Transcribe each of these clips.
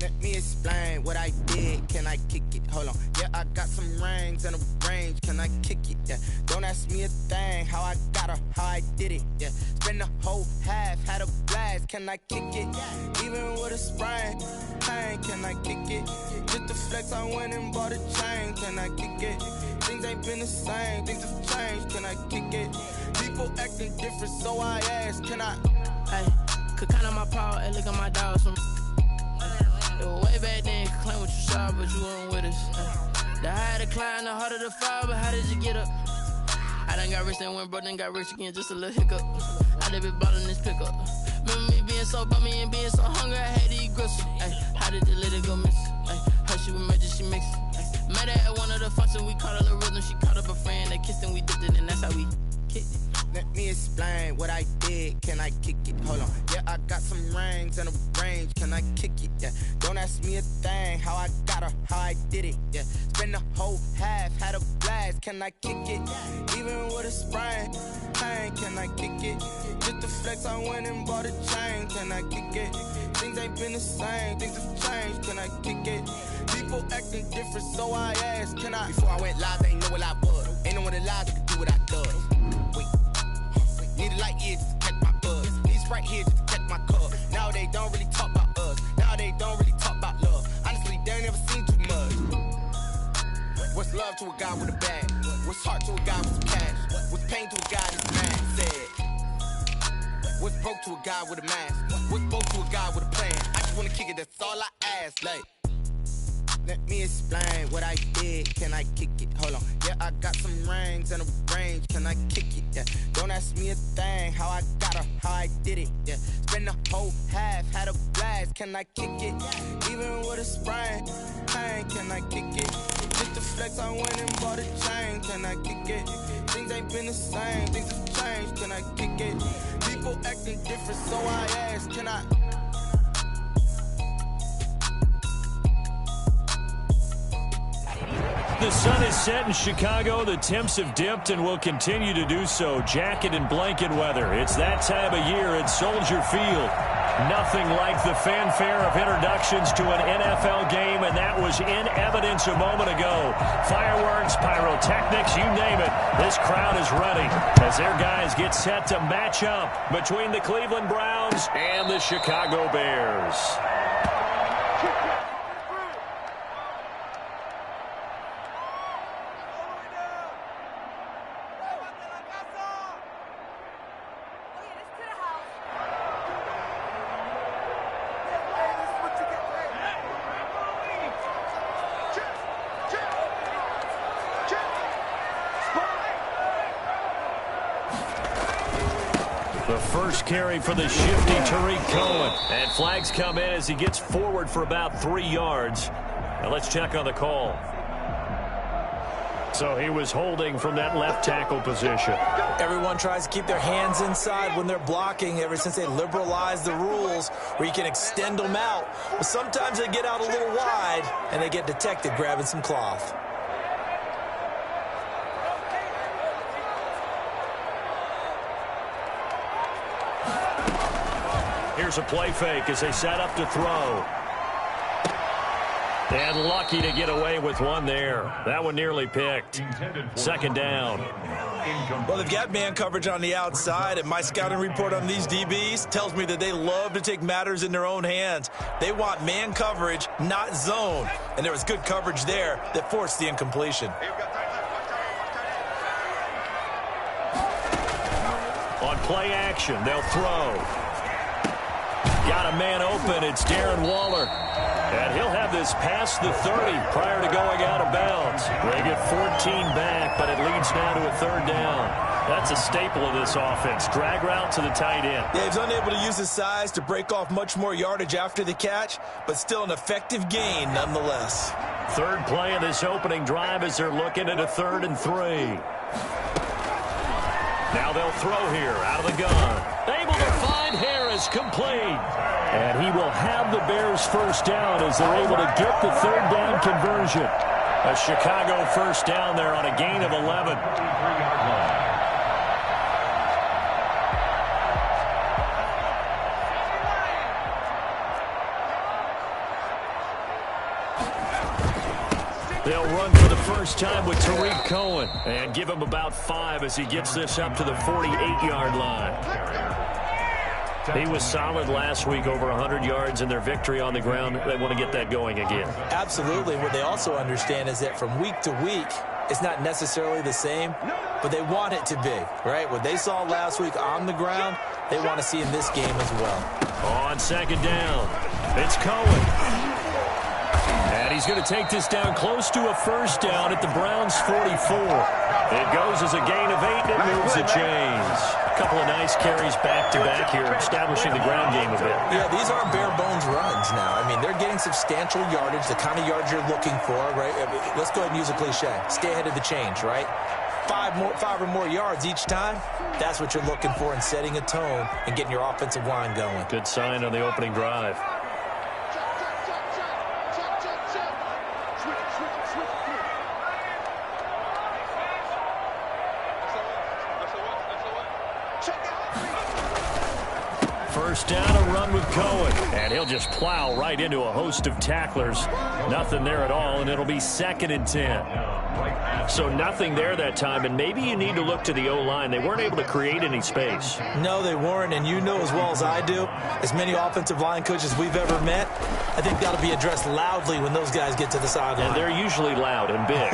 Let me explain what I did. Can I kick it? Hold on. Yeah, I got some rings and a range. Can I kick it? Yeah. Don't ask me a thing. How I got her, how I did it. Yeah. Spend the whole half, had a blast. Can I kick it? Even with a sprain, pain. Can I kick it? Just the flex, I went and bought a chain. Can I kick it? Things ain't been the same. Things have changed. Can I kick it? People acting different, so I ask. Can I? Hey, could count on my power. Hey, look at my dogs. Way back then, you could claim what you saw, but you weren't with us. The higher the climb, the harder the fall, but how did you get up? I done got rich, then went broke, then got rich again, just a little hiccup. I done been ballin' this pickup. Remember me being so bummy and being so hungry, I had to eat gristle. Ay, how did the lady go miss? Ay, how she was magic, she mixed. Met her at one of the functions, we caught a little rhythm, she caught up a friend, they kissed and we dipped it, and that's how we kicked it. Let me explain what I did. Can I kick it? Hold on. Yeah, I got some rings and a range. Can I kick it? Yeah. Don't ask me a thing. How I got her, how I did it. Yeah. Spend the whole half, had a blast. Can I kick it? Even with a sprain, pain. Can I kick it? Just the flex, I went and bought a chain. Can I kick it? Things ain't been the same. Things have changed. Can I kick it? People acting different, so I ask. Can I? Before I went live, they ain't know what I was. Ain't no one alive that could do what I does. Wait. Need a light ear just to catch my buzz. Need Sprite here just to catch my cup. Now they don't really talk about us. Now they don't really talk about love. Honestly, they ain't never seen too much. What's love to a guy with a bag? What's heart to a guy with cash? What's pain to a guy that's mad? Said. What's broke to a guy with a mask? What's broke to a guy with a plan? I just wanna kick it, that's all I ask. Like, let me explain what I did. Can I kick it? Hold on. Yeah, I got some rings and a range. Can I kick it? Yeah. Don't ask me a thing. How I got her, how I did it. Yeah. Spend the whole half, had a blast. Can I kick it? Even with a sprain, pain. Can I kick it? Just the flex, I went and bought a chain. Can I kick it? Things ain't been the same. Things have changed. Can I kick it? People acting different, so I ask. Can I? The sun is set in Chicago. The temps have dipped and will continue to do so. Jacket and blanket weather. It's that time of year at Soldier Field. Nothing like the fanfare of introductions to an NFL game, and that was in evidence a moment ago. Fireworks, pyrotechnics, you name it. This crowd is ready as their guys get set to match up between the Cleveland Browns and the Chicago Bears. The first carry for the shifty Tariq Cohen. And flags come in as he gets forward for about 3 yards. Now let's check on the call. So he was holding from that left tackle position. Everyone tries to keep their hands inside when they're blocking ever since they liberalized the rules where you can extend them out. But sometimes they get out a little wide and they get detected grabbing some cloth. Here's a play fake as they set up to throw. And lucky to get away with one there. That one nearly picked. Second down. Well, they've got man coverage on the outside, and my scouting report on these DBs tells me that they love to take matters in their own hands. They want man coverage, not zone. And there was good coverage there that forced the incompletion. On play action, they'll throw. Got a man open. It's Darren Waller. And he'll have this past the 30 prior to going out of bounds. They get 14 back, but it leads now to a third down. That's a staple of this offense. Drag route to the tight end. Yeah, he's unable to use his size to break off much more yardage after the catch, but still an effective gain nonetheless. Third play of this opening drive as they're looking at a 3rd and 3. Now they'll throw here out of the gun. Able to find Harris, complete. And he will have the Bears first down as they're able to get the 3rd down conversion. A Chicago first down there on a gain of 11. They'll run for the first time with Tariq Cohen and give him about 5 as he gets this up to the 48-yard line. He was solid last week, over 100 yards in their victory on the ground. They want to get that going again. Absolutely. What they also understand is that from week to week, it's not necessarily the same, but they want it to be, right? What they saw last week on the ground, they want to see in this game as well. On second down, it's Cohen. And he's going to take this down close to a first down at the Browns' 44. It goes as a gain of 8, and it moves the chains. A couple of nice carries back-to-back here, establishing the ground game a bit. Yeah, these aren't bare-bones runs now. I mean, they're getting substantial yardage, the kind of yards you're looking for, right? Let's go ahead and use a cliche. Stay ahead of the change, right? 5 or more yards each time, that's what you're looking for in setting a tone and getting your offensive line going. Good sign on the opening drive. First down, a run with Cohen. And he'll just plow right into a host of tacklers. Nothing there at all, and it'll be 2nd and 10. So nothing there that time, and maybe you need to look to the O-line. They weren't able to create any space. No, they weren't, and you know as well as I do, as many offensive line coaches we've ever met, I think that'll be addressed loudly when those guys get to the sideline. And they're usually loud and big.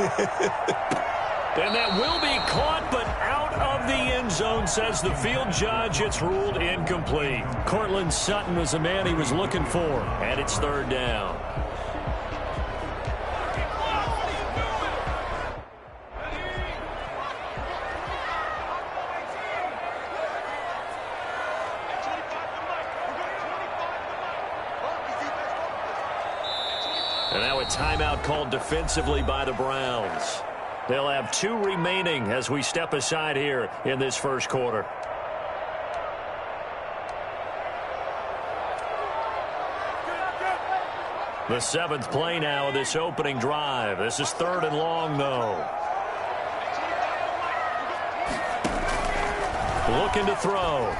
And that will be caught, but out of the end zone, says the field judge. It's ruled incomplete. Cortland Sutton was the man he was looking for, and it's 3rd down. And now a timeout called defensively by the Browns. They'll have 2 remaining as we step aside here in this first quarter. The 7th play now of this opening drive. This is 3rd and long, though. Looking to throw.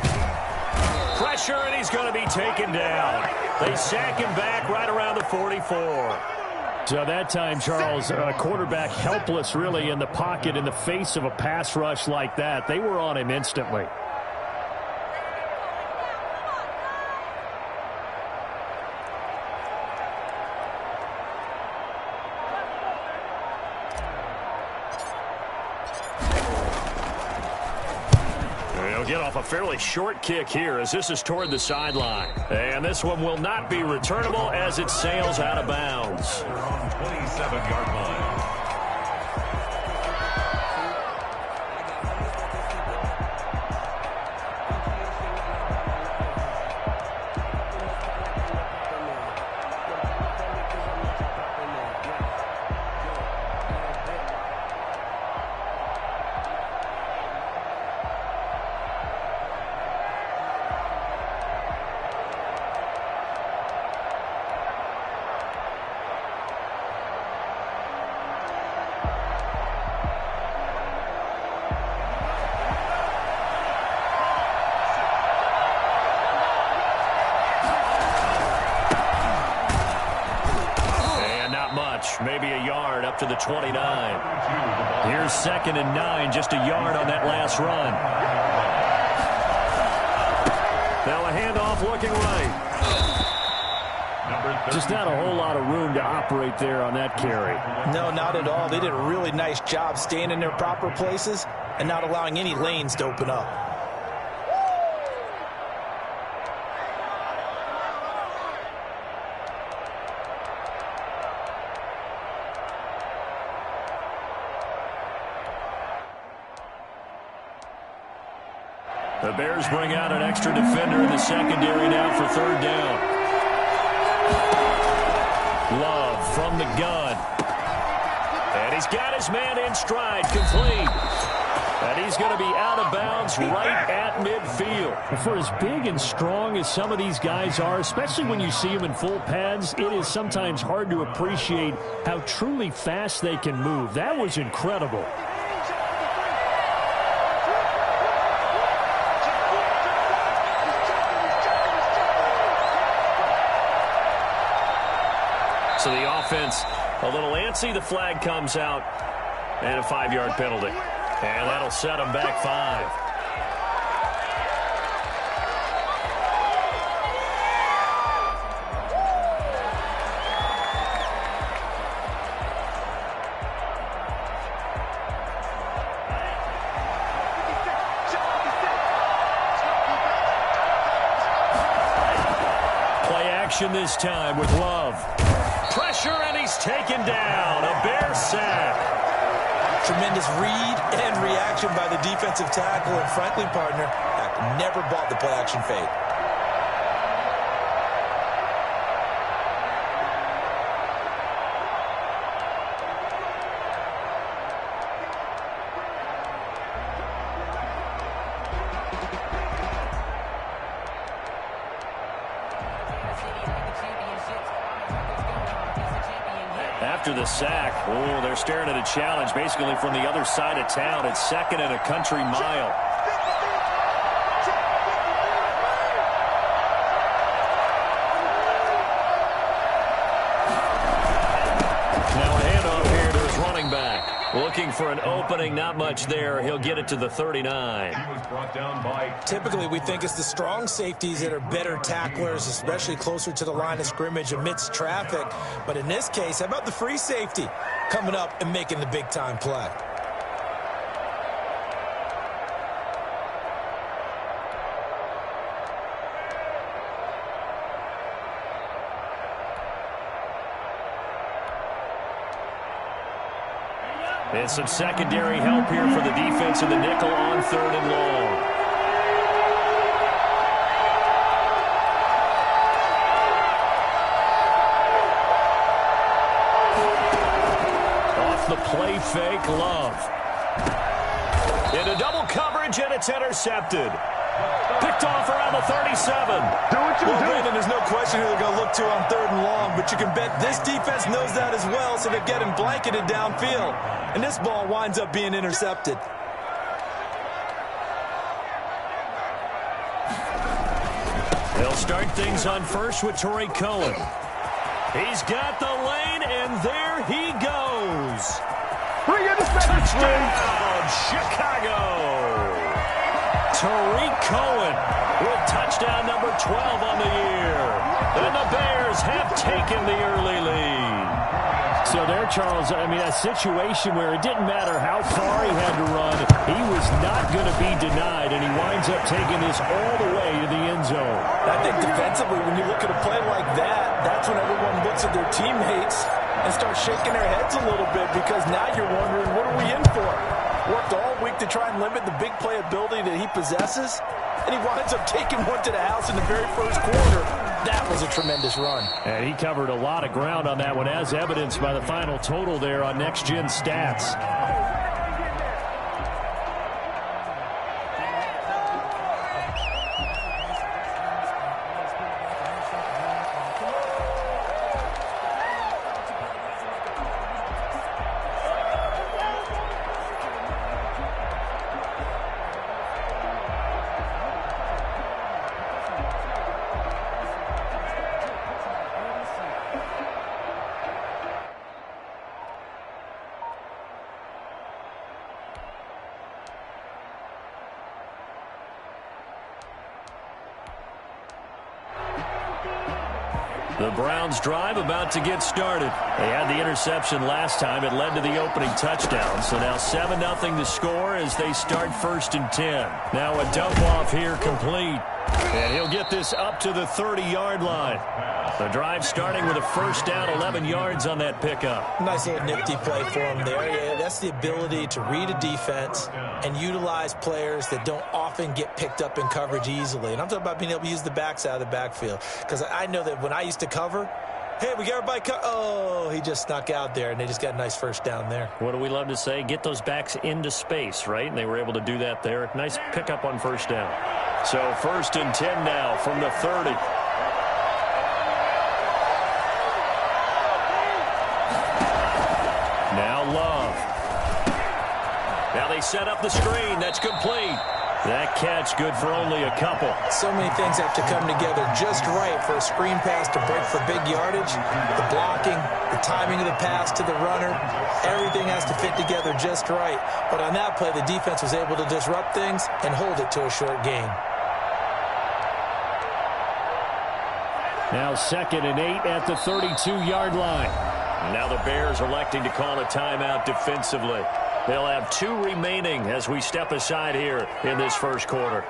Pressure, and he's going to be taken down. They sack him back right around the 44. So that time, Charles, quarterback helpless really in the pocket in the face of a pass rush like that. They were on him instantly. He'll get off a fairly short kick here as this is toward the sideline. And this one will not be returnable as it sails out of bounds. 27-yard line. Maybe a yard up to the 29. Here's 2nd and 9, just a yard on that last run. Now a handoff looking right. Just not a whole lot of room to operate there on that carry. No, not at all. They did a really nice job staying in their proper places and not allowing any lanes to open up. The Bears bring out an extra defender in the secondary now for 3rd down. Love from the gun. And he's got his man in stride, complete. And he's going to be out of bounds right at midfield. For as big and strong as some of these guys are, especially when you see them in full pads, it is sometimes hard to appreciate how truly fast they can move. That was incredible. So the offense A little antsy, the flag comes out, and a 5-yard penalty. And that'll set them back 5. This time with Love. Pressure, and he's taken down. A Bear sack. Tremendous read and reaction by the defensive tackle, and frankly, partner, never bought the play-action fake. After the sack, they're staring at a challenge basically from the other side of town. It's 2nd and a country mile. Now a handoff here to his running back. Looking for an opening, not much there. He'll get it to the 39. Typically, we think it's the strong safeties that are better tacklers, especially closer to the line of scrimmage amidst traffic. But in this case, how about the free safety coming up and making the big-time play? And some secondary help here for the defense in the nickel on 3rd and long. Off the play fake, Love. Into double coverage, and it's intercepted. Picked off around the 37. Well, Brandon, there's no question who they're going to look to on 3rd and long, but you can bet this defense knows that as well, so they're getting blanketed downfield. And this ball winds up being intercepted. They'll start things on first with Tariq Cohen. He's got the lane, and there he goes. Touchdown, Chicago. Tariq Cohen with touchdown number 12 on the year. And the Bears have taken the early lead. So there, Charles, I mean, a situation where it didn't matter how far he had to run, he was not going to be denied, and he winds up taking this all the way to the end zone. I think defensively, when you look at a play like that, that's when everyone looks at their teammates and starts shaking their heads a little bit, because now you're wondering, what are we in for? Worked all week to try and limit the big play ability that he possesses, and he winds up taking one to the house in the very first quarter. That was a tremendous run. And he covered a lot of ground on that one, as evidenced by the final total there on Next Gen Stats. The Browns drive about to get started. They had the interception last time. It led to the opening touchdown. So now 7-0 to score as they start 1st and 10. Now a dump off here complete. And he'll get this up to the 30-yard line. The drive starting with a first down, 11 yards on that pickup. Nice little nifty play for him there. Yeah, that's the ability to read a defense and utilize players that don't often get picked up in coverage easily. And I'm talking about being able to use the backs out of the backfield. Because I know that when I used to cover, hey, we got everybody oh, he just snuck out there, and they just got a nice first down there. What do we love to say? Get those backs into space, right? And they were able to do that there. Nice pickup on first down. So 1st and 10 now from the 30. Now Love. Now they set up the screen. That's complete. That catch good for only a couple. So many things have to come together just right for a screen pass to break for big yardage. The blocking, the timing of the pass to the runner, everything has to fit together just right. But on that play, the defense was able to disrupt things and hold it to a short gain. Now 2nd and 8 at the 32-yard line. Now the Bears electing to call a timeout defensively. They'll have 2 remaining as we step aside here in this first quarter.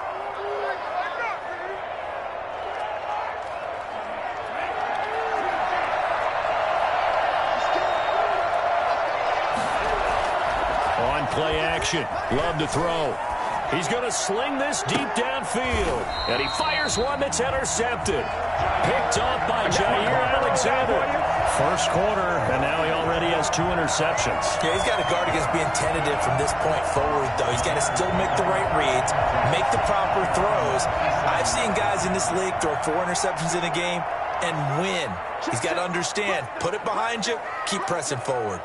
On play action, Love to throw. He's going to sling this deep downfield. And he fires one that's intercepted. Picked off by Jair Alexander. First quarter, and now he already has 2 interceptions. Yeah, he's got to guard against being tentative from this point forward, though. He's got to still make the right reads, make the proper throws. I've seen guys in this league throw 4 interceptions in a game and win. He's got to understand, put it behind you, keep pressing forward.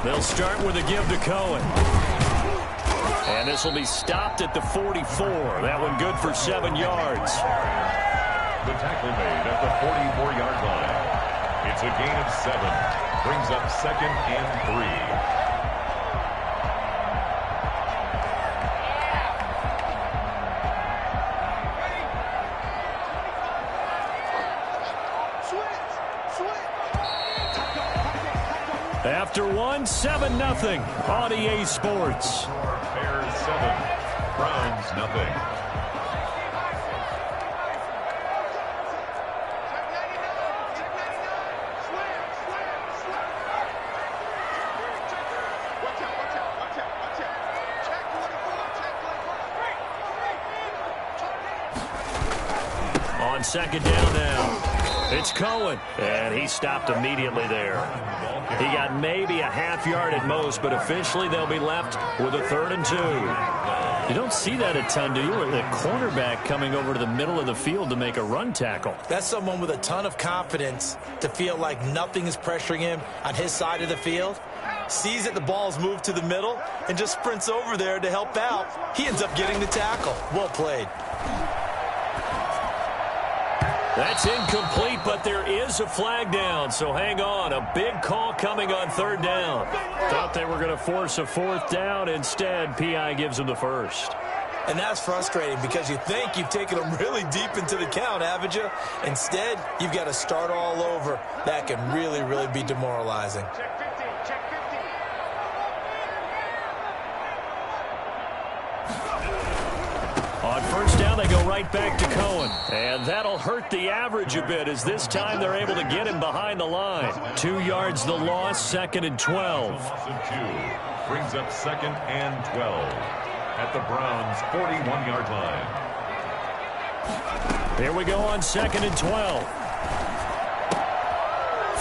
They'll start with a give to Cohen. And this will be stopped at the 44. That one good for 7 yards. The tackle made at the 44-yard line. It's a gain of 7. Brings up 2nd and 3. After 1, 7-0 on EA Sports. Bears 7, Browns 0. On 2nd down now. It's Cohen, and he stopped immediately there. He got maybe a half yard at most, but officially they'll be left with a 3rd and 2. You don't see that a ton, do you? Or the cornerback coming over to the middle of the field to make a run tackle. That's someone with a ton of confidence to feel like nothing is pressuring him on his side of the field. Sees that the ball's moved to the middle and just sprints over there to help out. He ends up getting the tackle. Well played. That's incomplete, but there is a flag down, so hang on. A big call coming on 3rd down. Thought they were going to force a 4th down. Instead, P.I. gives them the 1st. And that's frustrating because you think you've taken them really deep into the count, haven't you? Instead, you've got to start all over. That can really, really be demoralizing. On 1st down, they go right back to Cohen. And that'll hurt the average a bit as this time they're able to get him behind the line. 2 yards the loss, 2nd and 12. Brings up 2nd and 12 at the Browns' 41-yard line. Here we go on 2nd and 12.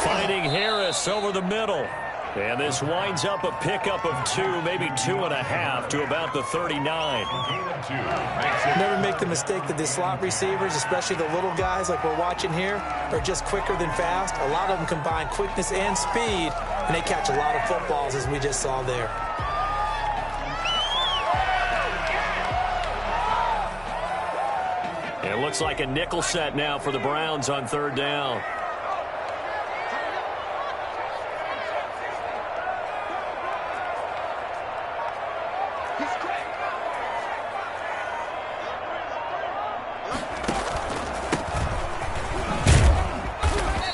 Finding Harris over the middle. And this winds up a pickup of 2, maybe 2.5 to about the 39. Never make the mistake that the slot receivers, especially the little guys like we're watching here, are just quicker than fast. A lot of them combine quickness and speed, and they catch a lot of footballs as we just saw there. It looks like a nickel set now for the Browns on 3rd down.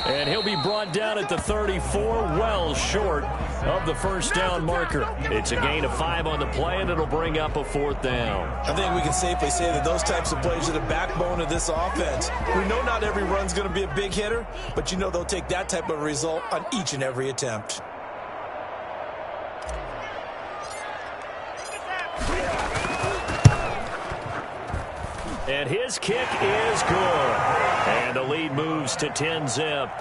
And he'll be brought down at the 34, well short of the 1st down marker. It's a gain of 5 on the play, and it'll bring up a 4th down. I think we can safely say that those types of plays are the backbone of this offense. We know not every run's going to be a big hitter, but you know they'll take that type of result on each and every attempt. And his kick is good. And the lead moves to 10-zip.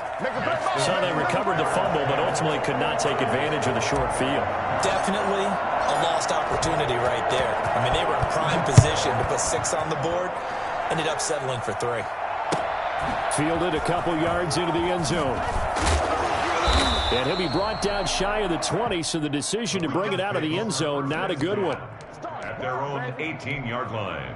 So they recovered the fumble, but ultimately could not take advantage of the short field. Definitely a lost opportunity right there. I mean, they were in prime position to put 6 on the board. Ended up settling for 3. Fielded a couple yards into the end zone. And he'll be brought down shy of the 20, so the decision to bring it out of the end zone, not a good one. At their own 18-yard line.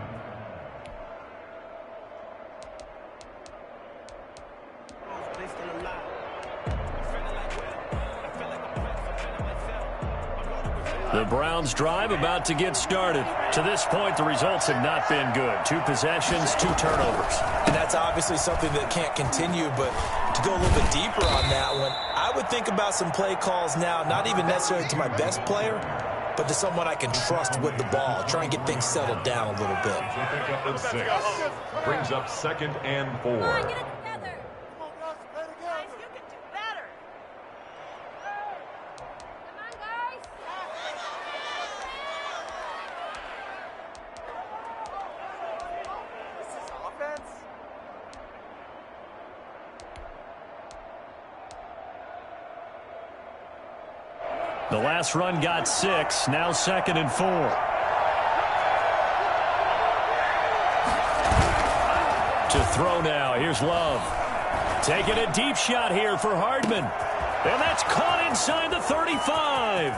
The Browns drive about to get started. To this point, the results have not been good. 2 possessions, 2 turnovers. And that's obviously something that can't continue, but to go a little bit deeper on that one, I would think about some play calls now, not even necessarily to my best player, but to someone I can trust with the ball. Try and get things settled down a little bit. Pick up the 6. Brings up 2nd and 4. The last run got 6, now 2nd and 4. To throw now, here's Love. Taking a deep shot here for Hardman. And that's caught inside the 35.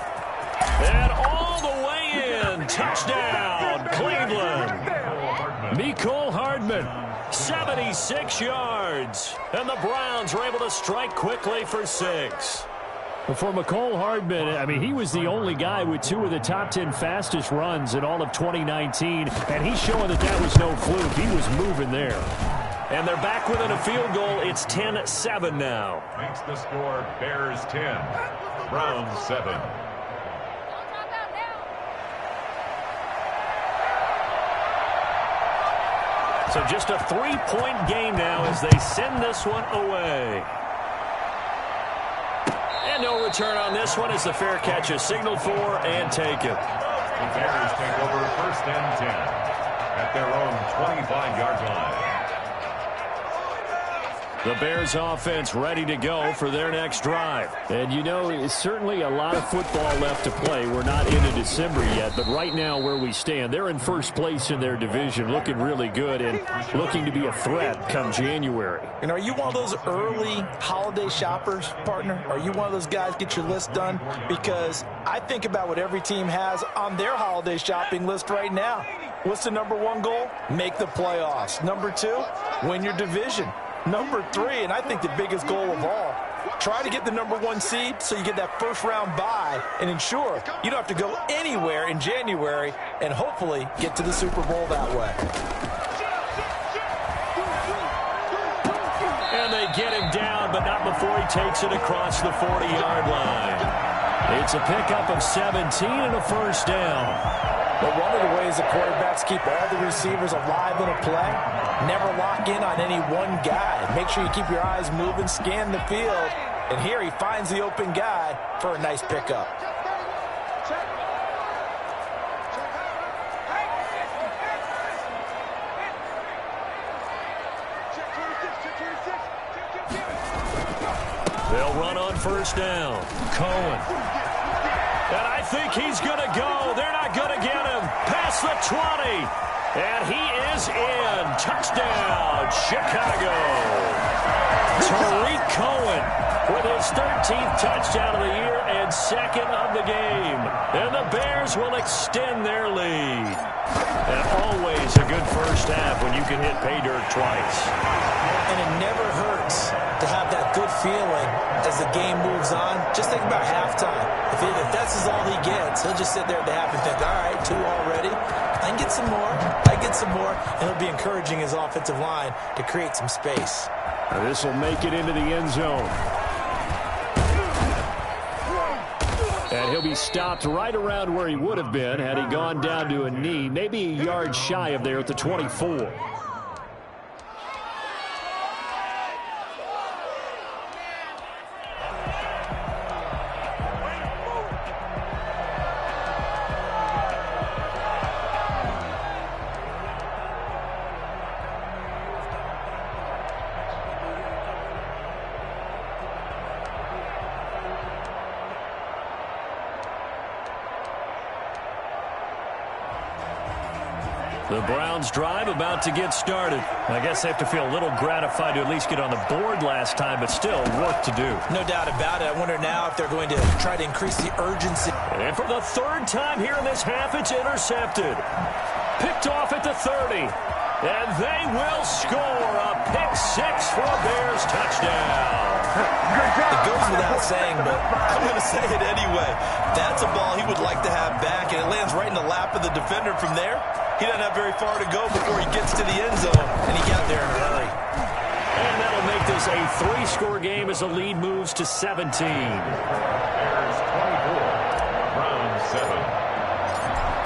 And all the way in. Touchdown, Cleveland. Mecole Hardman, 76 yards. And the Browns are able to strike quickly for 6. For Mecole Hardman, I mean, he was the only guy with 2 of the top 10 fastest runs in all of 2019, and he's showing that that was no fluke. He was moving there. And they're back within a field goal. It's 10-7 now. Makes the score Bears 10, Browns 7. So just a 3-point game now as they send this one away. And no return on this one as the fair catch is signaled for and taken. The Bears take over 1st and 10 at their own 25-yard line. The Bears offense ready to go for their next drive. And, you know, it's certainly a lot of football left to play. We're not into December yet, but right now where we stand, they're in first place in their division, looking really good and looking to be a threat come January. And are you one of those early holiday shoppers, partner? Are you one of those guys get your list done? Because I think about what every team has on their holiday shopping list right now. What's the number 1 goal? Make the playoffs. Number 2, win your division. Number 3, and I think the biggest goal of all, try to get the number 1 seed so you get that first-round bye and ensure you don't have to go anywhere in January and hopefully get to the Super Bowl that way. And they get him down, but not before he takes it across the 40-yard line. It's a pickup of 17 and a first down. But one of the ways the quarterbacks keep all the receivers alive in a play, never lock in on any one guy. Make sure you keep your eyes moving, scan the field, and here he finds the open guy for a nice pickup. They'll run on first down. Cohen. And I think he's going to go. They're not going to get him. Past the 20. And he is in. Touchdown, Chicago. Tariq Cohen with his 13th touchdown of the year and 2nd of the game. And the Bears will extend their lead. And always a good first half when you can hit pay dirt twice. And it never hurts to have that good feeling as the game moves on. Just think about halftime. If that's all he gets, he'll just sit there at the half and think, all right, 2 already. I can get some more. I get some more. And he'll be encouraging his offensive line to create some space. This will make it into the end zone. And he'll be stopped right around where he would have been had he gone down to a knee, maybe a yard shy of there at the 24. The Browns drive about to get started. I guess they have to feel a little gratified to at least get on the board last time, but still work to do. No doubt about it. I wonder now if they're going to try to increase the urgency. And for the third time here in this half, it's intercepted. Picked off at the 30. And they will score a pick-6 for a Bears touchdown. It goes without saying, but I'm going to say it anyway. That's a ball he would like to have back, and it lands right in the lap of the defender from there. He doesn't have very far to go before he gets to the end zone, and he got there in a hurry. And that'll make this a 3-score game as the lead moves to 17. Bears 24, Browns 7.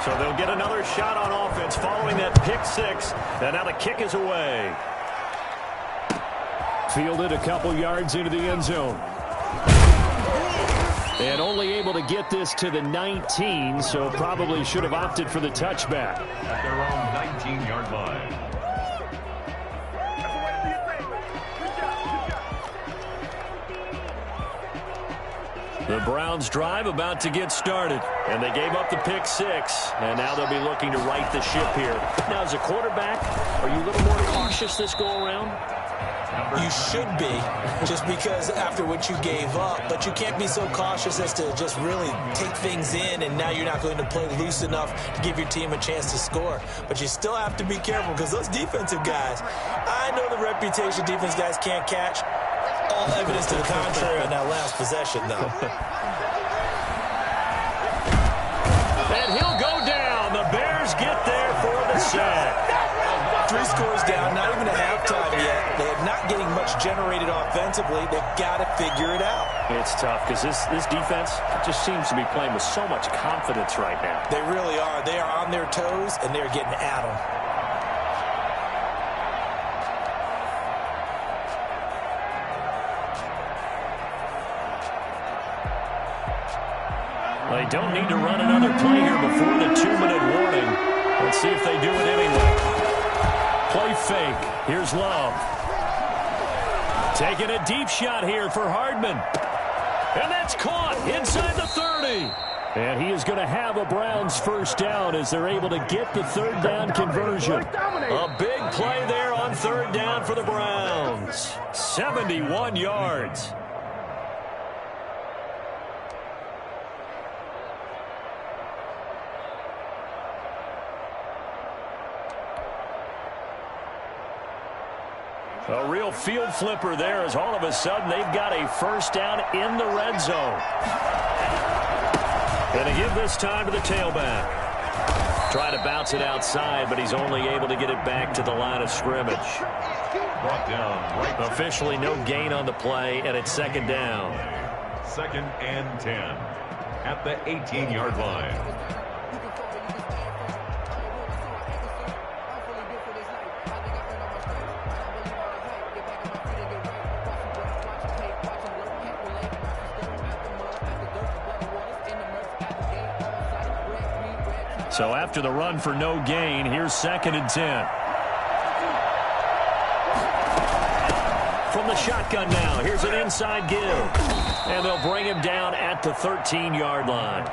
So they'll get another shot on offense following that pick-6, and now the kick is away. Fielded a couple yards into the end zone. And only able to get this to the 19, so probably should have opted for the touchback. At their own 19-yard line. The Browns drive about to get started, and they gave up the pick-6, and now they'll be looking to right the ship here. Now, as a quarterback, are you a little more cautious this go-around? You should be, just because after what you gave up, but you can't be so cautious as to just really take things in, and now you're not going to play loose enough to give your team a chance to score. But you still have to be careful, because those defensive guys, I know the reputation defense guys can't catch. All evidence to the contrary on that last possession, though. And he'll go down. The Bears get there for the sack. 3 scores down, not even a halftime yet. They're not getting much generated offensively. They've got to figure it out. It's tough because this defense just seems to be playing with so much confidence right now. They really are. They are on their toes, and they're getting at them. They don't need to run another play here before the 2-minute warning. Let's see if they do it anyway. Play fake. Here's Love. Taking a deep shot here for Hardman. And that's caught inside the 30. And he is going to have a Browns first down as they're able to get the third down conversion. A big play there on third down for the Browns. 71 yards. A real field flipper there as all of a sudden they've got a first down in the red zone. And to give this time to the tailback. Try to bounce it outside, but he's only able to get it back to the line of scrimmage. Brought down right. Officially no gain on the play, and it's second down. 2nd and 10 at the 18-yard line. So after the run for no gain, here's 2nd and 10. From the shotgun now, here's an inside give. And they'll bring him down at the 13-yard line.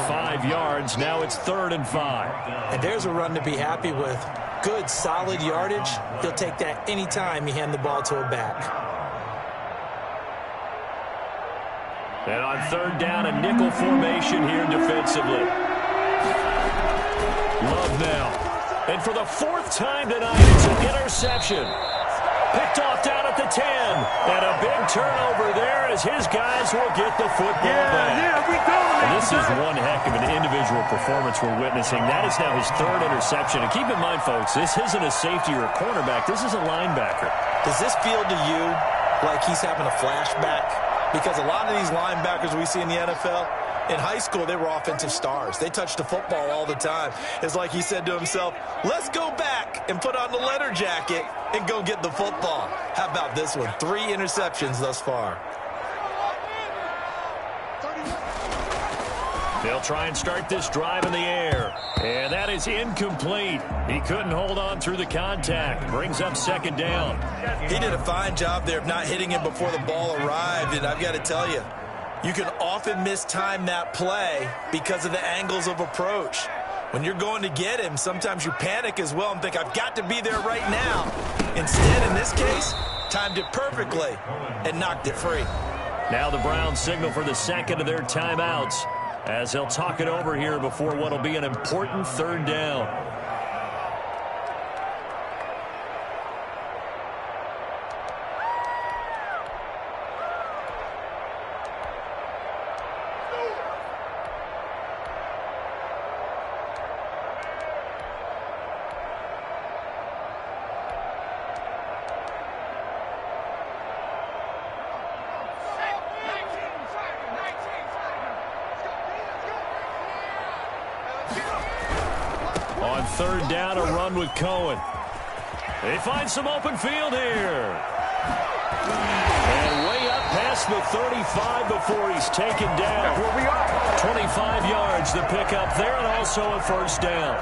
5 yards, now it's 3rd and 5. And there's a run to be happy with. Good, solid yardage. He'll take that anytime you hand the ball to a back. And on 3rd down, a nickel formation here defensively. Love now. And for the 4th time tonight, it's an interception. Picked off down at the 10. And a big turnover there as his guys will get the football back. And this is one heck of an individual performance we're witnessing. That is now his 3rd interception. And keep in mind, folks, this isn't a safety or a cornerback. This is a linebacker. Does this feel to you like he's having a flashback? Because a lot of these linebackers we see in the NFL, in high school, they were offensive stars. They touched the football all the time. It's like he said to himself, let's go back and put on the leather jacket and go get the football. How about this one? 3 interceptions thus far. They'll try and start this drive in the air. And that is incomplete. He couldn't hold on through the contact. Brings up 2nd down. He did a fine job there of not hitting him before the ball arrived. And I've got to tell you, you can often mistime that play because of the angles of approach. When you're going to get him, sometimes you panic as well and think, I've got to be there right now. Instead, in this case, timed it perfectly and knocked it free. Now the Browns signal for the second of their timeouts as they'll talk it over here before what will be an important third down. On third down, a run with Cohen. They find some open field here. And way up past the 35 before he's taken down. 25 yards the pickup there, and also a first down.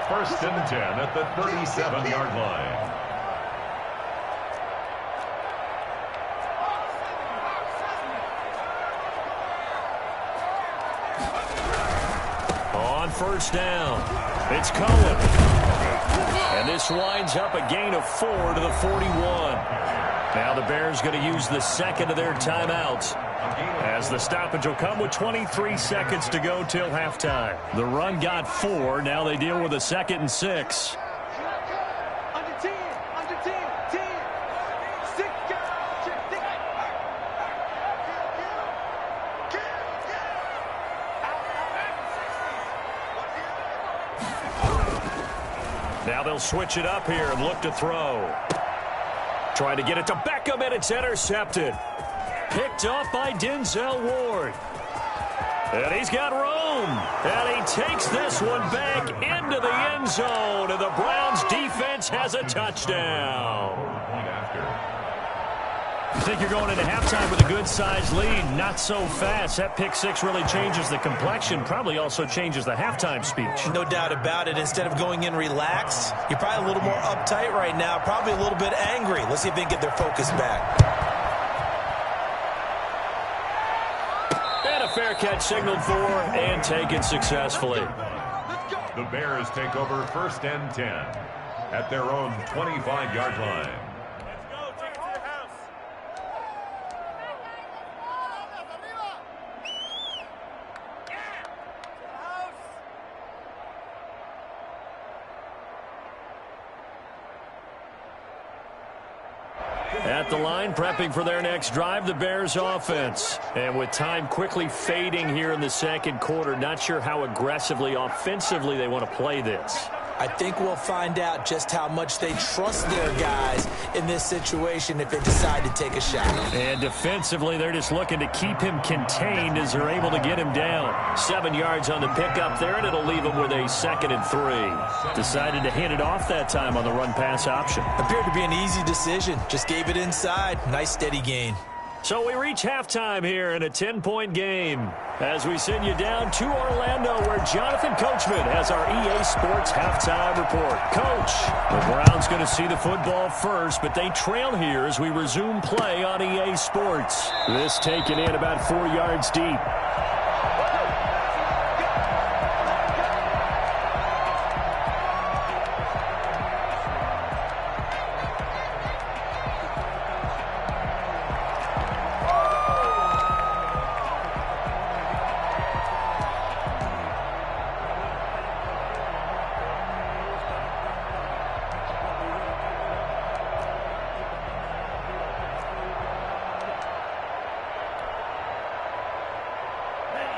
First and 10 at the 37-yard line. First down. It's Cohen. And this winds up a gain of 4 to the 41. Now the Bears going to use the second of their timeouts as the stoppage will come with 23 seconds to go till halftime. The run got 4. Now they deal with a 2nd and 6. Now they'll switch it up here and look to throw. Trying to get it to Beckham, and it's intercepted. Picked off by Denzel Ward. And he's got room. And he takes this one back into the end zone. And the Browns defense has a touchdown. You think you're going into halftime with a good-sized lead. Not so fast. That pick six really changes the complexion. Probably also changes the halftime speech. No doubt about it. Instead of going in relaxed, you're probably a little more uptight right now. Probably a little bit angry. Let's see if they can get their focus back. And a fair catch signaled for and taken successfully. The Bears take over first and 10 at their own 25-yard line. At the line, prepping for their next drive, the Bears offense. And with time quickly fading here in the second quarter, not sure how aggressively, offensively they want to play this. I think we'll find out just how much they trust their guys in this situation if they decide to take a shot. And defensively, they're just looking to keep him contained as they're able to get him down. 7 yards on the pickup there, and it'll leave him with a 2nd and 3. Decided to hand it off that time on the run-pass option. Appeared to be an easy decision. Just gave it inside. Nice, steady gain. So we reach halftime here in a 10-point game as we send you down to Orlando where Jonathan Coachman has our EA Sports halftime report. Coach, the Browns going to see the football first, but they trail here as we resume play on EA Sports. This taken in about 4 yards deep.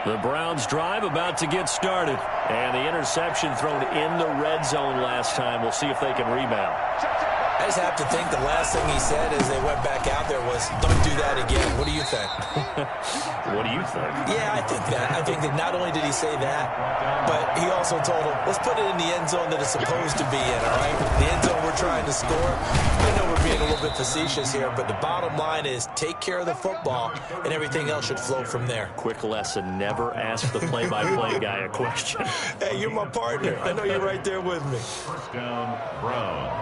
The Browns drive about to get started. And the interception thrown in the red zone last time. We'll see if they can rebound. I just have to think the last thing he said as they went back out there was, don't do that again. What do you think? What do you think? Yeah, I think that. I think that not only did he say that, but he also told him, let's put it in the end zone that it's supposed to be in, all right? The end zone we're trying to score. I know we're being a little bit facetious here, but the bottom line is take care of the football, and everything else should flow from there. Quick lesson, never ask the play-by-play guy a question. Hey, you're my partner. I know you're right there with me. First down, Browns.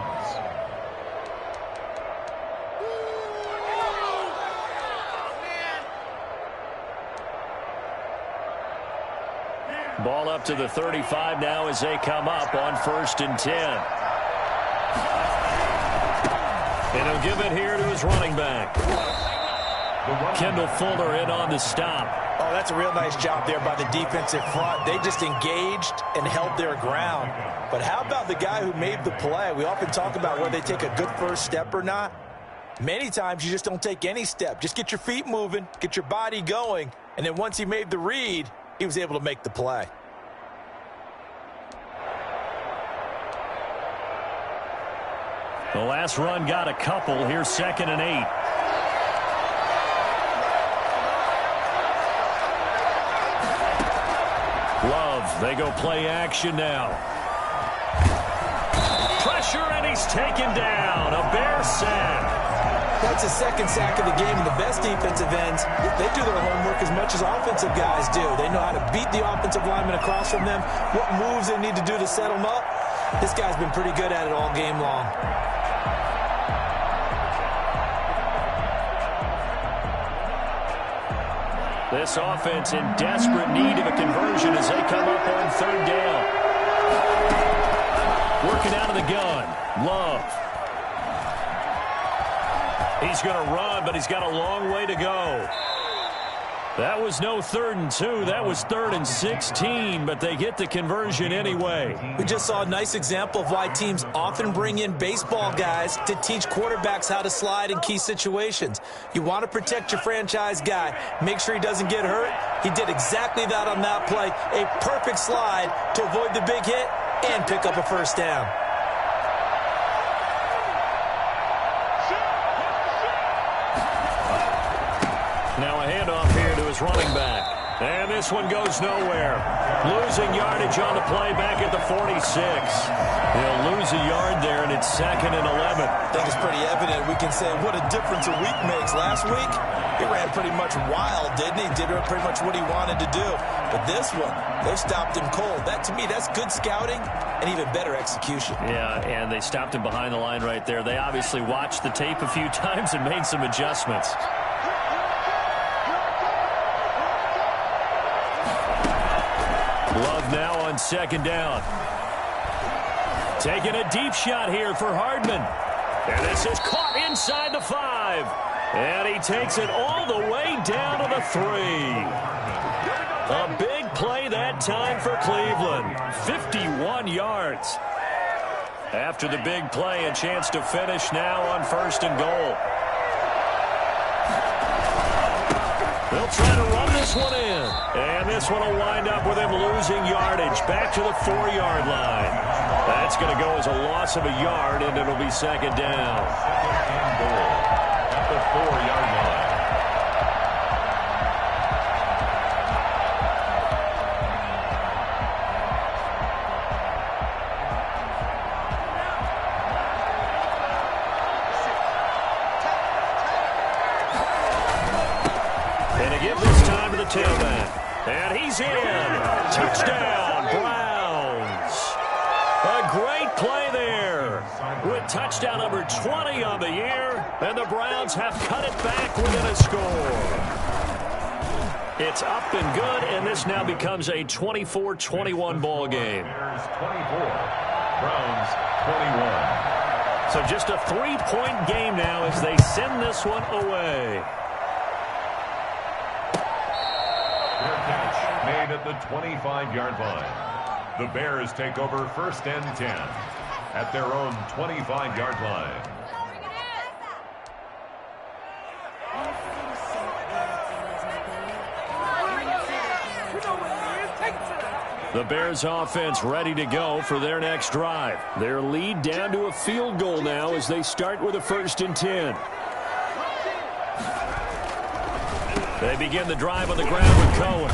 Ball up to the 35 now as they come up on 1st and 10. And he'll give it here to his running back. Kendall Fuller in on the stop. Oh, that's a real nice job there by the defensive front. They just engaged and held their ground. But how about the guy who made the play? We often talk about whether they take a good first step or not. Many times you just don't take any step. Just get your feet moving, get your body going, and then once he made the read, he was able to make the play. The last run got a couple. Here's 2nd and 8. Love, they go play action now. Pressure, and he's taken down. A Bear sack. That's his 2nd sack of the game, and the best defensive ends, they do their homework as much as offensive guys do. They know how to beat the offensive lineman across from them, what moves they need to do to set them up. This guy's been pretty good at it all game long. This offense in desperate need of a conversion as they come up on 3rd down. Working out of the gun. Love. He's going to run, but he's got a long way to go. That was no 3rd and 2. That was 3rd and 16, but they get the conversion anyway. We just saw a nice example of why teams often bring in baseball guys to teach quarterbacks how to slide in key situations. You want to protect your franchise guy. Make sure he doesn't get hurt. He did exactly that on that play. A perfect slide to avoid the big hit and pick up a 1st down. Now a handoff here to his running back. And this one goes nowhere. Losing yardage on the play back at the 46. He'll lose a yard there, and it's 2nd and 11. I think it's pretty evident. We can say what a difference a week makes. Last week, he ran pretty much wild, didn't he? Did pretty much what he wanted to do. But this one, they stopped him cold. That, to me, that's good scouting and even better execution. Yeah, and they stopped him behind the line right there. They obviously watched the tape a few times and made some adjustments. Love now on 2nd down. Taking a deep shot here for Hardman. And this is caught inside the 5. And he takes it all the way down to the 3. A big play that time for Cleveland. 51 yards. After the big play, a chance to finish now on 1st and goal. They'll try to run this one in. And this one will wind up with him losing yardage back to the 4-yard line. That's going to go as a loss of a yard, and it'll be 2nd down. And goal at the 4-yard line. Tailback. And he's in. Touchdown, Browns. A great play there. With touchdown number 20 on the year. And the Browns have cut it back within a score. It's up and good, and this now becomes a 24-21 ball game. Bears 24, Browns 21. So just a 3-point game now as they send this one away. Made at the 25-yard line. The Bears take over 1st and 10 at their own 25-yard line. The Bears offense ready to go for their next drive. Their lead down to a field goal now as they start with a 1st and 10. They begin the drive on the ground with Cohen.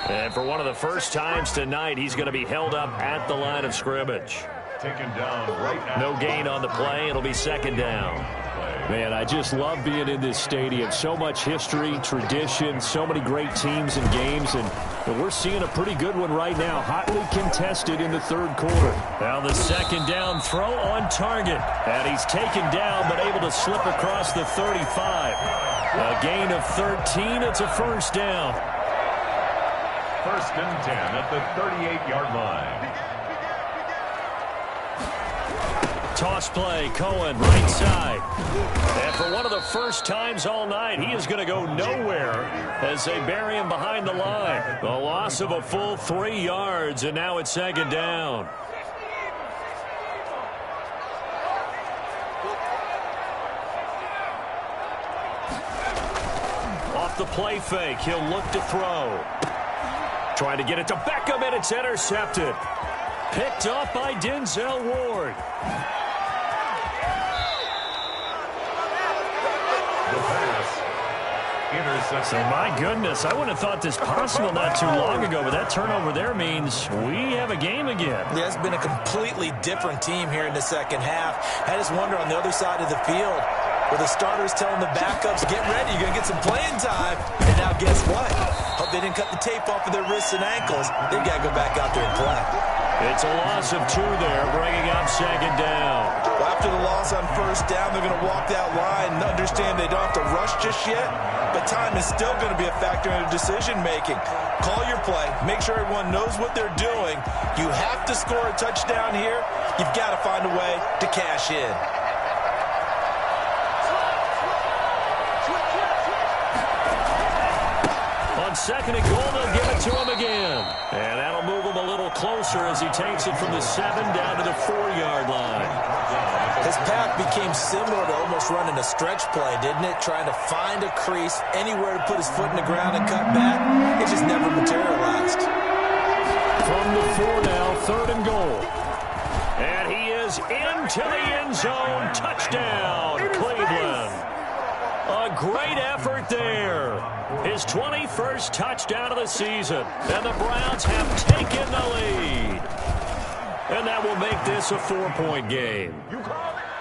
And for one of the first times tonight, he's going to be held up at the line of scrimmage. Taken down right now. No gain on the play. It'll be 2nd down. Man, I just love being in this stadium. So much history, tradition, so many great teams and games. And we're seeing a pretty good one right now. Hotly contested in the 3rd quarter. Now the 2nd down throw on target. And he's taken down but able to slip across the 35. A gain of 13. It's a 1st down. first and 10 at the 38-yard line. Toss play, Cohen, right side. And for one of the first times all night, he is going to go nowhere as they bury him behind the line. A loss of a full 3 yards, and now it's second down. Off the play fake, he'll look to throw. Trying to get it to Beckham, and it's intercepted. Picked up by Denzel Ward. So, my goodness, I wouldn't have thought this possible not too long ago, but that turnover there means we have a game again. Yeah, it's been a completely different team here in the second half. I just wonder on the other side of the field, where the starters telling the backups, get ready, you're going to get some playing time. And now guess what? Hope they didn't cut the tape off of their wrists and ankles. They've got to go back out there and play. It's a loss of 2 there, bringing up second down. Well, after the loss on first down, they're going to walk that line and understand they don't have to rush just yet, but time is still going to be a factor in their decision-making. Call your play. Make sure everyone knows what they're doing. You have to score a touchdown here. You've got to find a way to cash in. On second and goal, they'll give it to him again. And that'll move him a little closer as he takes it from the 7 down to the 4-yard line. His path became similar to almost running a stretch play, didn't it? Trying to find a crease, anywhere to put his foot in the ground and cut back. It just never materialized. From the 4 now, third and goal. And he is into the end zone. Touchdown, Cleveland. A great effort there. His 21st touchdown of the season. And the Browns have taken the lead. And that will make this a 4-point game.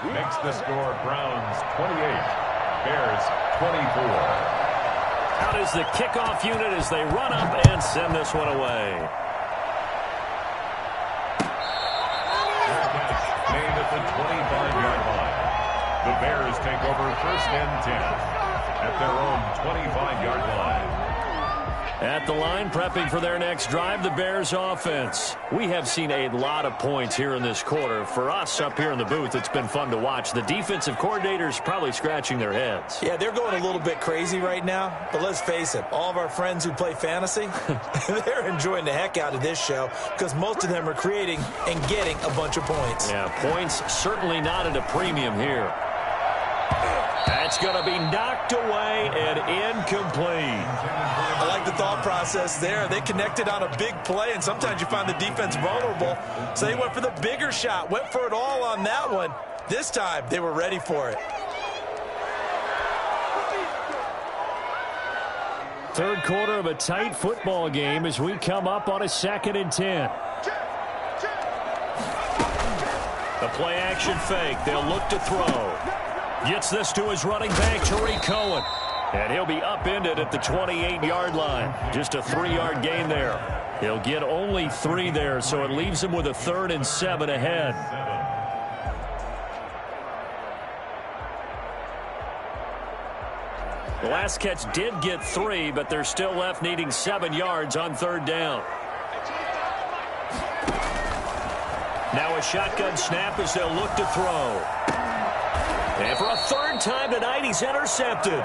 Makes the score Browns 28, Bears 24. Out is the kickoff unit as they run up and send this one away. Made at the 25-yard line. The Bears take over first and 10 at their own 25-yard line. At the line, prepping for their next drive, the Bears offense. We have seen a lot of points here in this quarter. For us up here in the booth, it's been fun to watch. The defensive coordinators probably scratching their heads. Yeah, they're going a little bit crazy right now. But let's face it, all of our friends who play fantasy, they're enjoying the heck out of this show because most of them are creating and getting a bunch of points. Yeah, points certainly not at a premium here. That's going to be knocked away and incomplete. I like the thought process there. They connected on a big play, and sometimes you find the defense vulnerable. So they went for the bigger shot, went for it all on that one. This time, they were ready for it. Third quarter of a tight football game as we come up on a 2nd and 10. The play action fake. They'll look to throw. Gets this to his running back, Tariq Cohen. And he'll be upended at the 28-yard line. Just a 3-yard gain there. He'll get only 3 there, so it leaves him with a 3rd and 7 ahead. The last catch did get 3, but they're still left needing 7 yards on 3rd down. Now a shotgun snap as they'll look to throw. And for a 3rd time tonight, he's intercepted.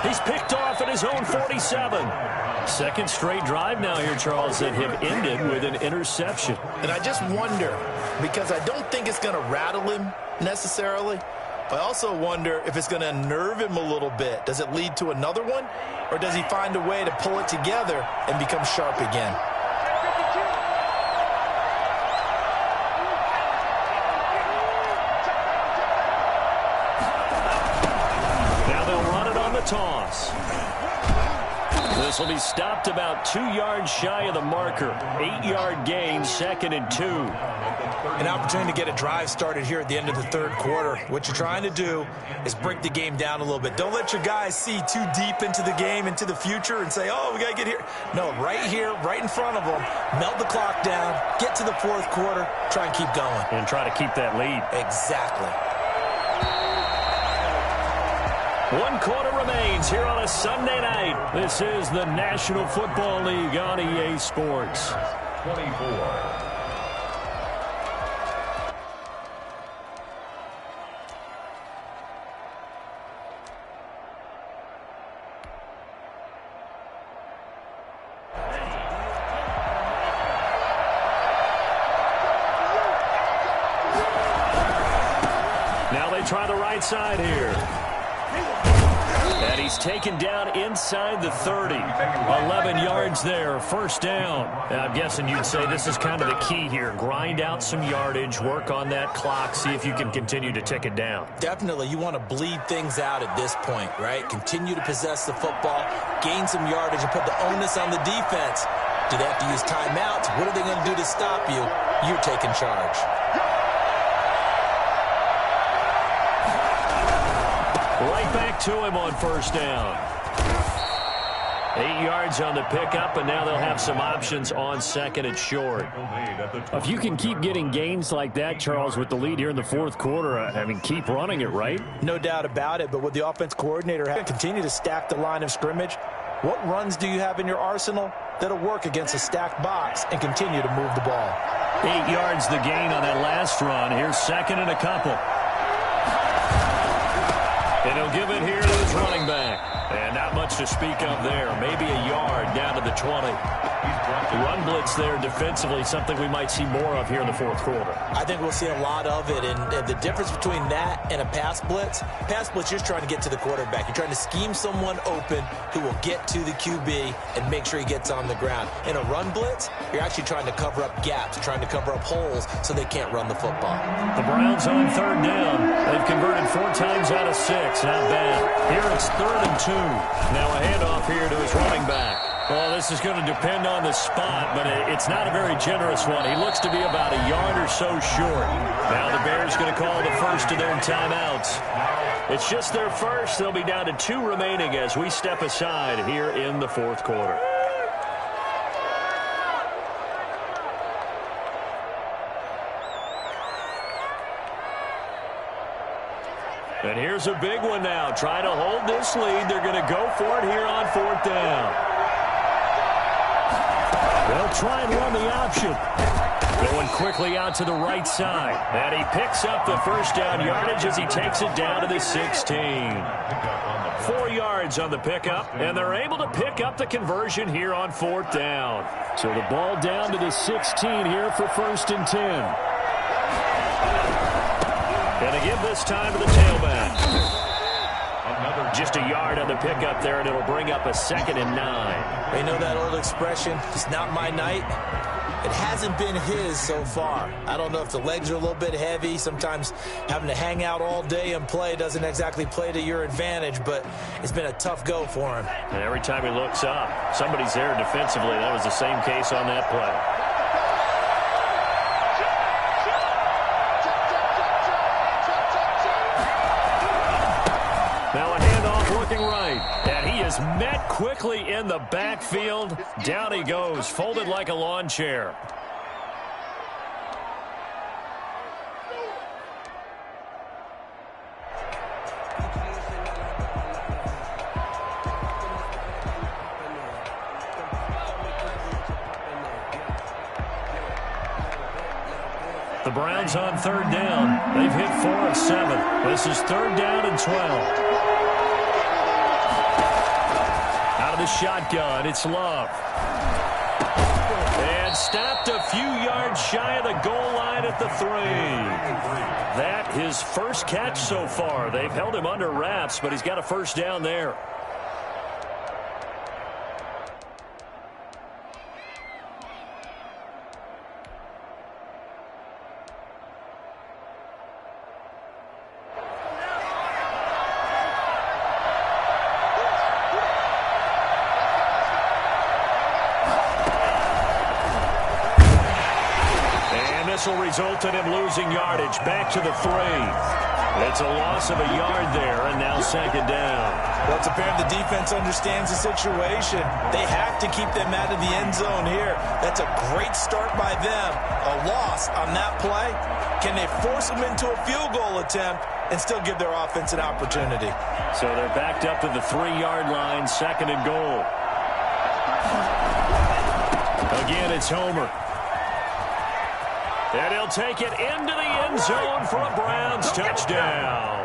He's picked off at his own 47. Second straight drive now here, Charles, that have ended with an interception. And I just wonder, because I don't think it's going to rattle him necessarily, but I also wonder if it's going to unnerve him a little bit. Does it lead to another one? Or does he find a way to pull it together and become sharp again? Toss. This will be stopped about 2 yards shy of the marker. 8-yard gain, 2nd and 2. An opportunity to get a drive started here at the end of the third quarter. What you're trying to do is break the game down a little bit. Don't let your guys see too deep into the game, into the future, and say, oh, we got to get here. No, right here, right in front of them, melt the clock down, get to the fourth quarter, try and keep going. And try to keep that lead. Exactly. 1 quarter remains here on a Sunday night. This is the National Football League on EA Sports. 24. Try the right side here. And he's taken down inside the 30. 11 yards there, first down. I'm guessing you'd say this is kind of the key here. Grind out some yardage, work on that clock, see if you can continue to tick it down. Definitely, you want to bleed things out at this point, right? Continue to possess the football, gain some yardage, and put the onus on the defense. Do they have to use timeouts? What are they going to do to stop you? You're taking charge. Right back to him on first down. 8 yards on the pickup, and now they'll have some options on second and short. If you can keep getting gains like that, Charles, with the lead here in the fourth quarter, I mean, keep running it, right? No doubt about it, but with the offense coordinator, continue to stack the line of scrimmage. What runs do you have in your arsenal that'll work against a stacked box and continue to move the ball? 8 yards the gain on that last run. Here's second and a couple. And he'll give it here to his running back. And not much to speak of there. Maybe a yard down to the 20. Run blitz there defensively, something we might see more of here in the fourth quarter. I think we'll see a lot of it. And the difference between that and a pass blitz, you're just trying to get to the quarterback. You're trying to scheme someone open who will get to the QB and make sure he gets on the ground. In a run blitz, you're actually trying to cover up gaps, trying to cover up holes so they can't run the football. The Browns on third down. They've converted 4 times out of 6. Not bad. Here it's 3rd and 2. Now a handoff here to his running back. Well, this is going to depend on the spot, but it's not a very generous one. He looks to be about a yard or so short. Now the Bears going to call the first of their timeouts. It's just their first. They'll be down to 2 remaining as we step aside here in the fourth quarter. And here's a big one now. Trying to hold this lead. They're going to go for it here on 4th down. They'll try and run the option. Going quickly out to the right side. And he picks up the first down yardage as he takes it down to the 16. 4 yards on the pickup, and they're able to pick up the conversion here on 4th down. So the ball down to the 16 here for 1st and 10. Going to give this time to the tailback. Just a yard on the pickup there, and it'll bring up a 2nd and 9. You know that old expression, it's not my night? It hasn't been his so far. I don't know if the legs are a little bit heavy. Sometimes having to hang out all day and play doesn't exactly play to your advantage, but it's been a tough go for him. And every time he looks up, somebody's there defensively. That was the same case on that play. Now a handoff looking right. And he is met quickly in the backfield. Down he goes, folded like a lawn chair. The Browns on 3rd down. They've hit 4 of 7. This is 3rd down and 12. Out of the shotgun, it's Love. And stopped a few yards shy of the goal line at the 3. That his first catch so far. They've held him under wraps, but he's got a first down there. This will result in him losing yardage. Back to the 3. It's a loss of a yard there, and now 2nd down. Well, it's apparent the defense understands the situation. They have to keep them out of the end zone here. That's a great start by them. A loss on that play. Can they force them into a field goal attempt, and still give their offense an opportunity. So they're backed up to the 3-yard line, 2nd and goal. Again, it's Homer. And he'll take it into the end zone for a Browns touchdown.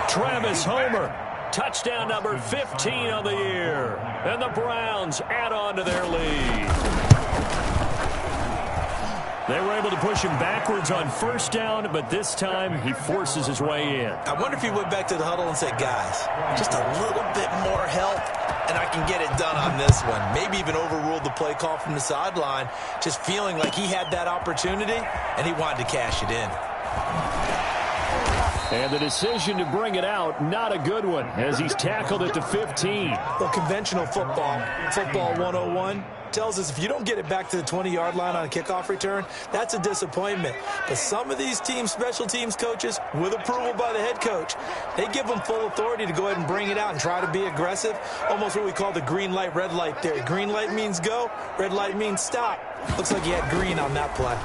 Travis Homer, touchdown number 15 on the year. And the Browns add on to their lead. They were able to push him backwards on 1st down, but this time he forces his way in. I wonder if he went back to the huddle and said, guys, just a little bit more help, and I can get it done on this one. Maybe even overruled the play call from the sideline, just feeling like he had that opportunity, and he wanted to cash it in. And the decision to bring it out, not a good one, as he's tackled at the 15. Well, conventional football 101, tells us if you don't get it back to the 20-yard line on a kickoff return, that's a disappointment. But some of these teams, special teams coaches, with approval by the head coach, they give them full authority to go ahead and bring it out and try to be aggressive, almost what we call the green light, red light theory. Green light means go, red light means stop. Looks like he had green on that play.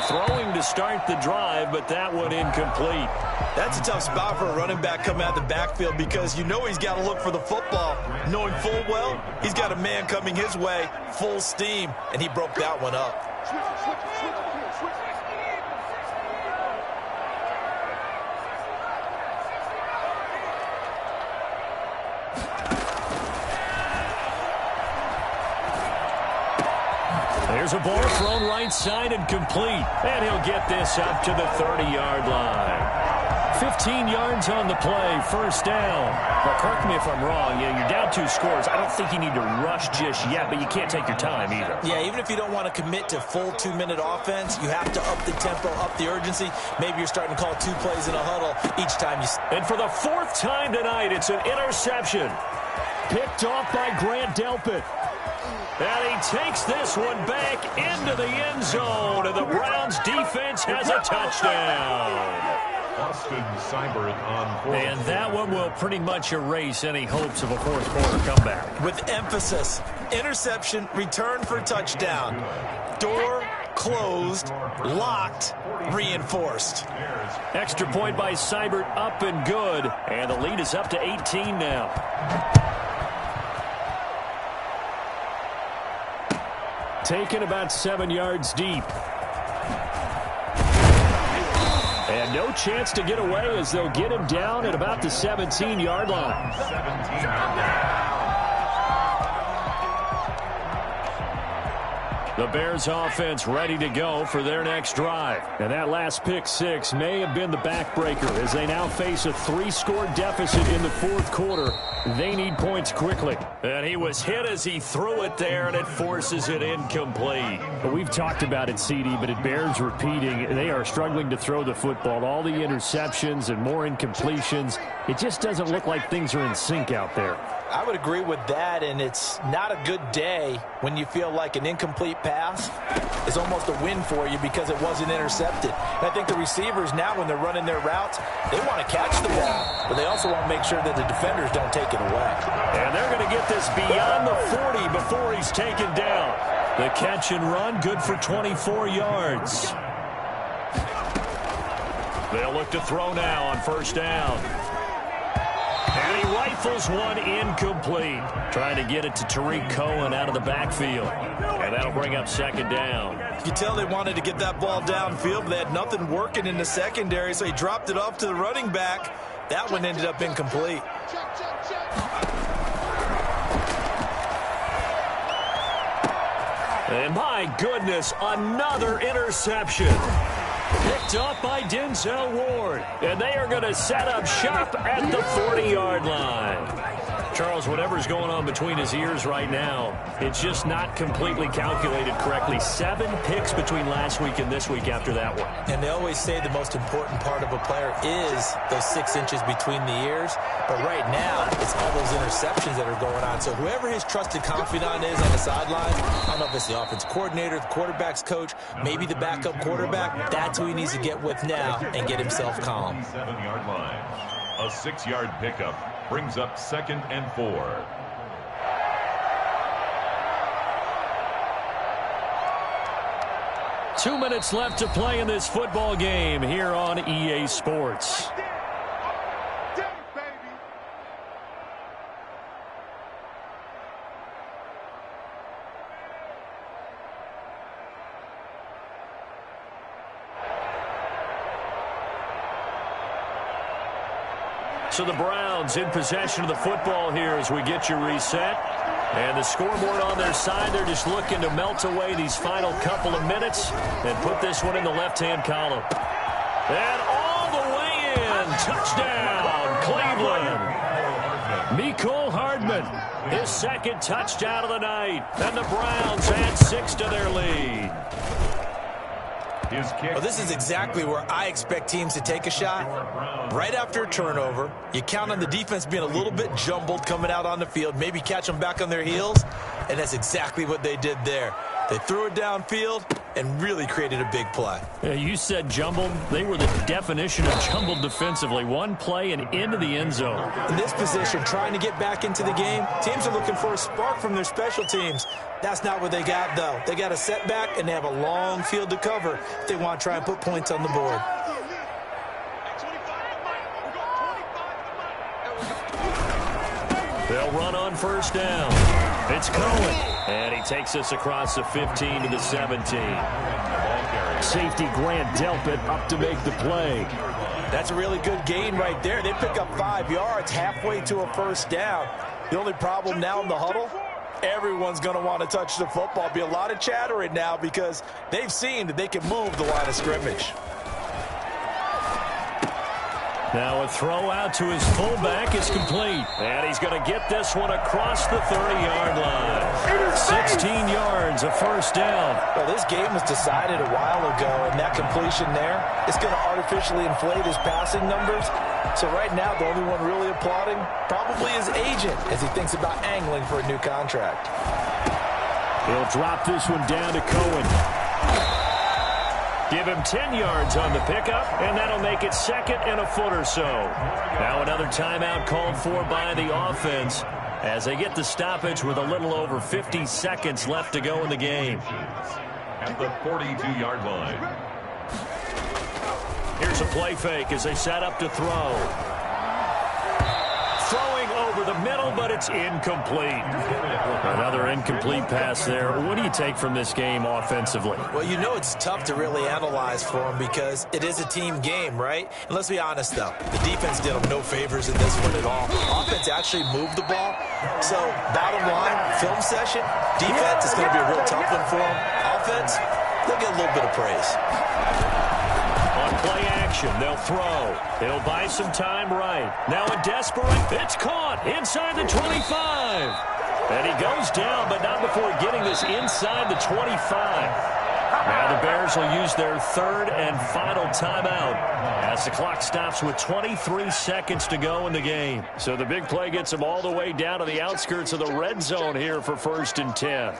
Throwing to start the drive, but that one incomplete. That's a tough spot for a running back coming out of the backfield because you know he's got to look for the football, knowing full well he's got a man coming his way, full steam, and he broke that one up. There's a ball thrown right side and complete. And he'll get this up to the 30-yard line. 15 yards on the play, 1st down. Well, correct me if I'm wrong. You're down 2 scores. I don't think you need to rush just yet, but you can't take your time either. Yeah, even if you don't want to commit to full 2-minute offense, you have to up the tempo, up the urgency. Maybe you're starting to call 2 plays in a huddle each time you... And for the 4th time tonight, it's an interception. Picked off by Grant Delpit. And he takes this one back into the end zone, and the Browns defense has a touchdown. Austin Seibert on 4th. And that one will pretty much erase any hopes of a 4th quarter comeback. With emphasis, interception, return for touchdown. Door closed, locked, reinforced. Extra point by Seibert, up and good. And the lead is up to 18 now. Taken about 7 yards deep. And no chance to get away as they'll get him down at about the 17-yard line. 17-yard line. The Bears offense ready to go for their next drive. And that last pick 6 may have been the backbreaker as they now face a 3-score deficit in the 4th quarter. They need points quickly. And he was hit as he threw it there, and it forces it incomplete. But we've talked about it, CD, but it bears repeating. They are struggling to throw the football. All the interceptions and more incompletions. It just doesn't look like things are in sync out there. I would agree with that, and it's not a good day when you feel like an incomplete pass is almost a win for you because it wasn't intercepted. And I think the receivers now, when they're running their routes, they want to catch the ball, but they also want to make sure that the defenders don't take it away. And they're going to get this beyond the 40 before he's taken down. The catch and run, good for 24 yards. They'll look to throw now on 1st down. And he rifles one incomplete. Trying to get it to Tariq Cohen out of the backfield. And that'll bring up 2nd down. You can tell they wanted to get that ball downfield, but they had nothing working in the secondary, so he dropped it off to the running back. That one ended up incomplete. And my goodness, another interception. Picked up by Denzel Ward. And they are going to set up shop at the 40-yard line. Charles, whatever's going on between his ears right now, it's just not completely calculated correctly. 7 picks between last week and this week after that one. And they always say the most important part of a player is those 6 inches between the ears. But right now, it's all those interceptions that are going on. So whoever his trusted confidant is on the sidelines, I don't know if it's the offense coordinator, the quarterback's coach, maybe the backup quarterback, that's who he needs to get with now and get himself calm. 7-yard line. A 6-yard pickup brings up 2nd and 4. 2 minutes left to play in this football game here on EA Sports. So the Browns in possession of the football here as we get you reset. And the scoreboard on their side, they're just looking to melt away these final couple of minutes and put this one in the left-hand column. And all the way in. Touchdown, Cleveland. Mecole Hardman, his second touchdown of the night. And the Browns add 6 to their lead. Well, this is exactly where I expect teams to take a shot. Right after a turnover, you count on the defense being a little bit jumbled coming out on the field, maybe catch them back on their heels, and that's exactly what they did there. They threw it downfield and really created a big play. Yeah, you said jumbled. They were the definition of jumbled defensively. One play and into the end zone. In this position, trying to get back into the game, teams are looking for a spark from their special teams. That's not what they got, though. They got a setback, and they have a long field to cover if they want to try and put points on the board. They'll run on first down. It's Cohen. And he takes us across the 15 to the 17. Safety Grant Delpit up to make the play. That's a really good gain right there. They pick up 5 yards halfway to a first down. The only problem now in the huddle, everyone's going to want to touch the football. Be a lot of chattering now because they've seen that they can move the line of scrimmage. Now a throw out to his fullback is complete. And he's going to get this one across the 30-yard line. 16 yards, a first down. Well, this game was decided a while ago, and that completion there is going to artificially inflate his passing numbers. So right now, the only one really applauding probably his agent as he thinks about angling for a new contract. He'll drop this one down to Cohen. Give him 10 yards on the pickup, and that'll make it second and a foot or so. Now another timeout called for by the offense as they get the stoppage with a little over 50 seconds left to go in the game. At the 42-yard line. Here's a play fake as they set up to throw. Throwing over the middle, but it's incomplete. Another incomplete pass there. What do you take from this game offensively? Well, you know it's tough to really analyze for them because it is a team game, right? And let's be honest, though. The defense did them no favors in this one at all. Offense actually moved the ball. So, bottom line, film session, defense is going to be a real tough one for them. Offense, they'll get a little bit of praise. On play action, they'll throw. It'll buy some time right. Now a desperate, it's caught inside the 25. And he goes down, but not before getting this inside the 25. Now the Bears will use their third and final timeout as the clock stops with 23 seconds to go in the game. So the big play gets them all the way down to the outskirts of the red zone here for 1st and 10.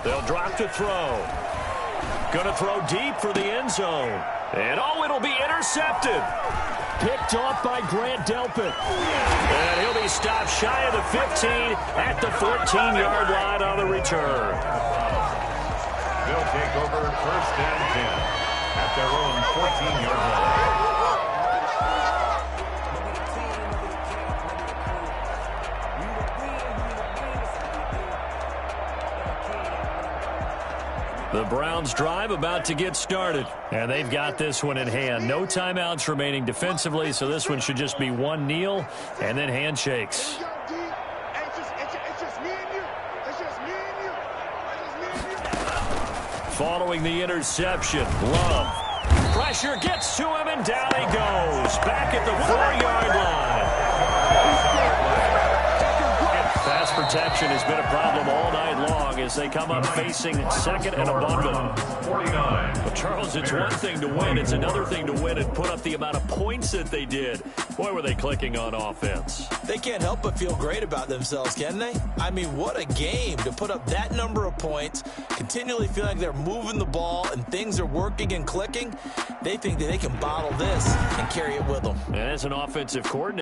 They'll drop to throw. Gonna throw deep for the end zone. And oh, it'll be intercepted. Picked off by Grant Delpit. And he'll be stopped shy of the 15 at the 14-yard line on the return. They'll take over 1st and 10 at their own 14-yard line. The Browns drive about to get started, and they've got this one in hand. No timeouts remaining defensively, so this one should just be one kneel and then handshakes. Following the interception, Love. Pressure gets to him, and down he goes. Back at the 4-yard line. Pass protection has been a problem all night long as they come up facing second and a bundle. Charles, it's one thing to win. It's another thing to win and put up the amount of points that they did. Boy, were they clicking on offense. They can't help but feel great about themselves, can they? I mean, what a game to put up that number of points, continually feel like they're moving the ball and things are working and clicking. They think that they can bottle this and carry it with them. And as an offensive coordinator,